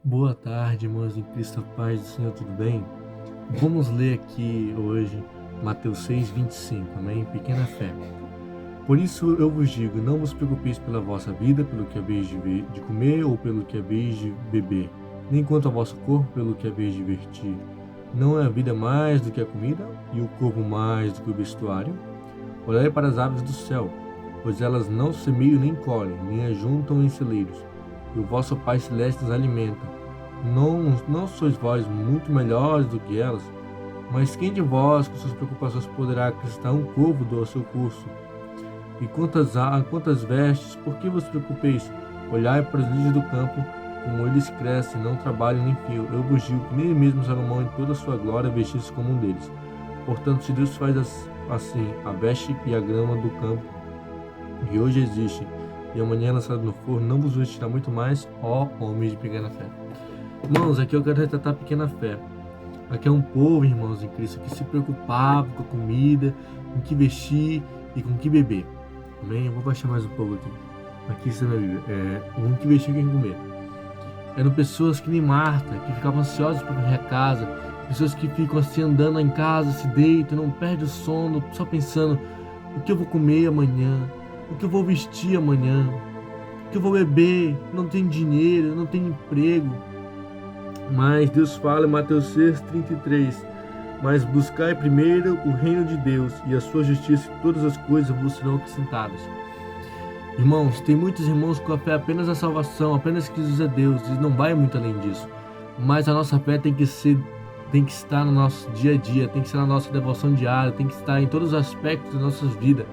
Boa tarde, irmãos em Cristo, a paz do Senhor, tudo bem? Vamos ler aqui hoje Mateus 6:25, amém? Pequena fé. Por isso eu vos digo, não vos preocupeis pela vossa vida, pelo que haveis de comer ou pelo que haveis de beber, nem quanto ao vosso corpo, pelo que haveis de vestir. Não é a vida mais do que a comida e o corpo mais do que o vestuário? Olhai para as aves do céu, pois elas não semeiam nem colhem, nem ajuntam em celeiros, e o vosso Pai Celeste os alimenta. Não sois vós muito melhores do que elas? Mas quem de vós, com suas preocupações, poderá acrescentar um côvado ao seu curso? E quantas vestes, por que vos preocupeis? Olhai para os lírios do campo, como eles crescem, não trabalham nem fiam. Eu vos digo que nem mesmo Salomão, em toda a sua glória, vestiu-se como um deles. Portanto, se Deus faz assim a veste e a grama do campo, que hoje existe, e amanhã lançado no forno, não vos vestirá muito mais, ó homens de pequena fé. Irmãos, aqui eu quero retratar a pequena fé. Aqui é um povo, irmãos em Cristo, que se preocupava com a comida, com o que vestir e com o que beber. Amém? Eu vou baixar mais um pouco aqui. Aqui está a minha Bíblia. Com o que vestir e com o que comer. Eram pessoas que nem Marta, que ficavam ansiosas para varrer a casa. Pessoas que ficam assim andando em casa, se deitam, não perdem o sono, só pensando: o que eu vou comer amanhã? O que eu vou vestir amanhã? O que eu vou beber? Não tenho dinheiro, não tenho emprego. Mas Deus fala em Mateus 6:33: mas buscai primeiro o reino de Deus e a sua justiça, e todas as coisas vos serão acrescentadas. Irmãos, tem muitos irmãos com a fé apenas na salvação, apenas que Jesus é Deus, e não vai muito além disso. Mas a nossa fé tem que estar no nosso dia a dia, tem que estar na nossa devoção diária, tem que estar em todos os aspectos das nossas vidas.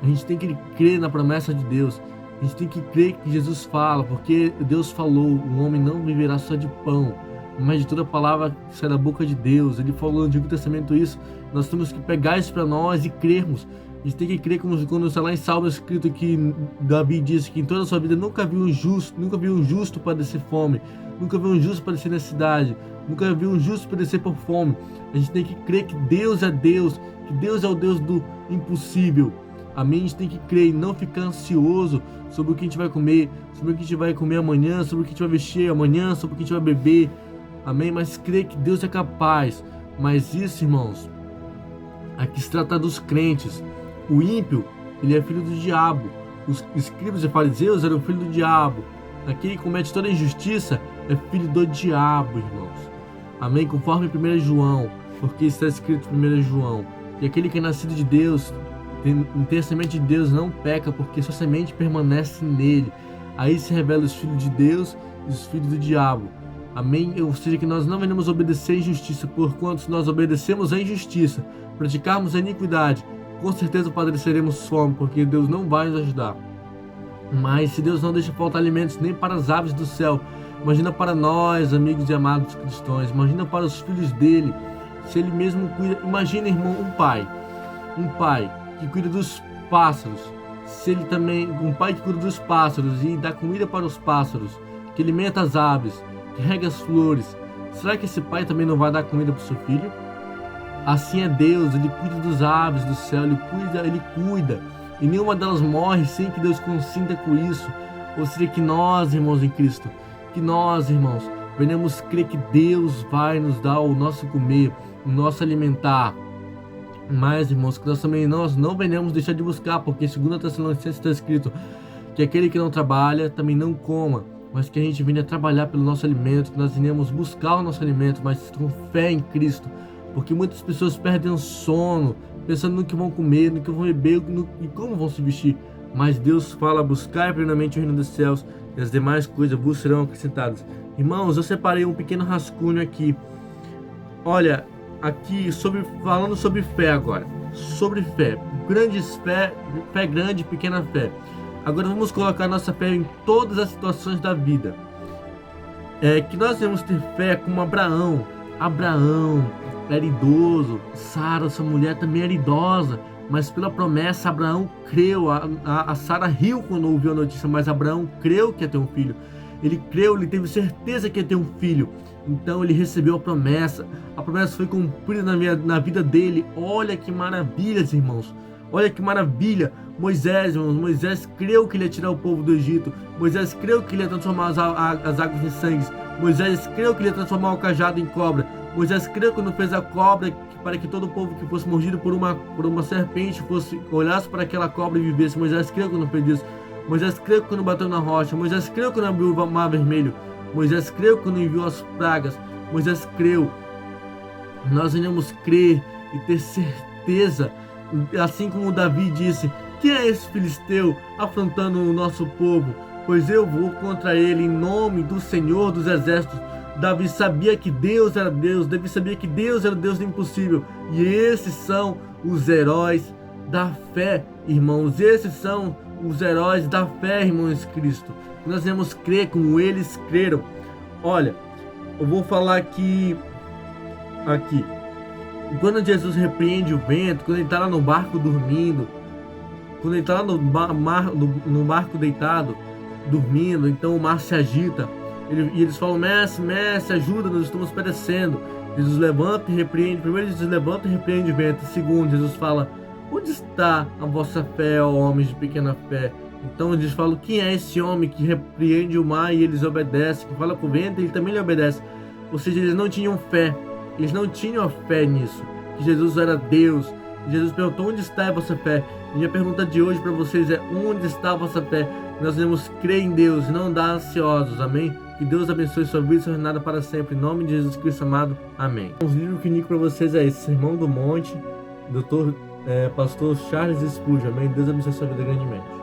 A gente tem que crer na promessa de Deus. A gente tem que crer que Jesus fala, porque Deus falou: o homem não viverá só de pão, mas de toda palavra que sai da boca de Deus. Ele falou no Antigo Testamento isso. Nós temos que pegar isso para nós e crermos. A gente tem que crer, como quando está lá em Salmos escrito que Davi disse que em toda a sua vida nunca viu um justo padecer fome, nunca viu um justo padecer necessidade, nunca viu um justo padecer por fome. A gente tem que crer que Deus é Deus, que Deus é o Deus do impossível. Amém? A gente tem que crer e não ficar ansioso sobre o que a gente vai comer, sobre o que a gente vai comer amanhã, sobre o que a gente vai vestir amanhã, sobre o que a gente vai beber. Amém? Mas crer que Deus é capaz. Mas isso, irmãos, aqui se trata dos crentes. O ímpio, ele é filho do diabo. Os escribas e fariseus eram filho do diabo. Aquele que comete toda injustiça é filho do diabo, irmãos. Amém? Conforme 1 João, porque está escrito em 1 João, que aquele que é nascido de Deus, tem a semente de Deus, não peca, porque sua semente permanece nele. Aí se revelam os filhos de Deus e os filhos do diabo. Amém? Ou seja, que nós não venhamos obedecer a injustiça, porquanto se nós obedecemos a injustiça, praticarmos a iniquidade, com certeza padeceremos fome, porque Deus não vai nos ajudar. Mas se Deus não deixa faltar alimentos nem para as aves do céu, imagina para nós, amigos e amados cristãos, imagina para os filhos dele, se ele mesmo cuida. Imagina, irmão, um pai que cuida dos pássaros, se ele também, um pai que cuida dos pássaros e dá comida para os pássaros, que alimenta as aves, que rega as flores, será que esse pai também não vai dar comida para o seu filho? Assim é Deus, ele cuida das aves do céu, ele cuida, e nenhuma delas morre sem que Deus consinta com isso. Ou seja, que nós, irmãos em Cristo, que nós, irmãos, venhamos crer que Deus vai nos dar o nosso comer, o nosso alimentar. Mas, irmãos, que nós não venhamos deixar de buscar, porque em 2 Tessalonicenses está escrito que aquele que não trabalha também não coma, mas que a gente venha trabalhar pelo nosso alimento, que nós venhamos buscar o nosso alimento, mas com fé em Cristo. Porque muitas pessoas perdem o sono, pensando no que vão comer, no que vão beber e como vão se vestir. Mas Deus fala: buscar primeiramente o reino dos céus e as demais coisas vos serão acrescentadas. Irmãos, eu separei um pequeno rascunho aqui. Olha, aqui falando sobre fé agora. Sobre fé. Fé grande, pequena fé. Agora vamos colocar nossa fé em todas as situações da vida. Que nós devemos ter fé como Abraão. Abraão era idoso, Sara, sua mulher, também era idosa, mas pela promessa Abraão creu. A Sara riu quando ouviu a notícia, mas Abraão creu que ia ter um filho. Ele creu, ele teve certeza que ia ter um filho. Então ele recebeu a promessa foi cumprida na vida dele. Olha que maravilhas, irmãos. Olha que maravilha! Moisés, irmãos, Moisés creu que ele ia tirar o povo do Egito. Moisés creu que ele ia transformar as águas em sangue. Moisés creu que ele ia transformar o cajado em cobra. Moisés creu quando fez a cobra para que todo o povo que fosse mordido por uma serpente olhasse para aquela cobra e vivesse. Moisés creu quando fez isso. Moisés creu quando bateu na rocha. Moisés creu quando abriu o mar vermelho. Moisés creu quando enviou as pragas. Moisés creu. Nós iremos crer e ter certeza, assim como Davi disse: quem é esse filisteu afrontando o nosso povo? Pois eu vou contra ele em nome do Senhor dos Exércitos. Davi sabia que Deus era Deus. Davi sabia que Deus era o Deus do impossível. E esses são os heróis da fé, irmãos. Esses são os heróis da fé, irmãos Cristo. Nós devemos crer como eles creram. Olha, eu vou falar aqui. Quando Jesus repreende o vento, quando ele está lá no barco dormindo, quando ele está lá no barco deitado, dormindo, então o mar se agita, e eles falam: mestre, mestre, ajuda, nós estamos perecendo. Jesus levanta e repreende. Primeiro, Jesus levanta e repreende o vento. Segundo, Jesus fala: onde está a vossa fé, ó homens de pequena fé? Então eles falam: quem é esse homem que repreende o mar e eles obedecem, que fala com o vento e ele também lhe obedece? Ou seja, eles não tinham fé. Eles não tinham a fé nisso, que Jesus era Deus. E Jesus perguntou: onde está a vossa fé? E minha pergunta de hoje para vocês é: onde está a vossa fé? Nós devemos crer em Deus e não andar ansiosos, amém? Que Deus abençoe sua vida e sua jornada para sempre, em nome de Jesus Cristo amado, amém. O livro que indico para vocês é esse: Sermão do Monte, Pastor Charles Spurgeon, amém? Deus abençoe sua vida grandemente.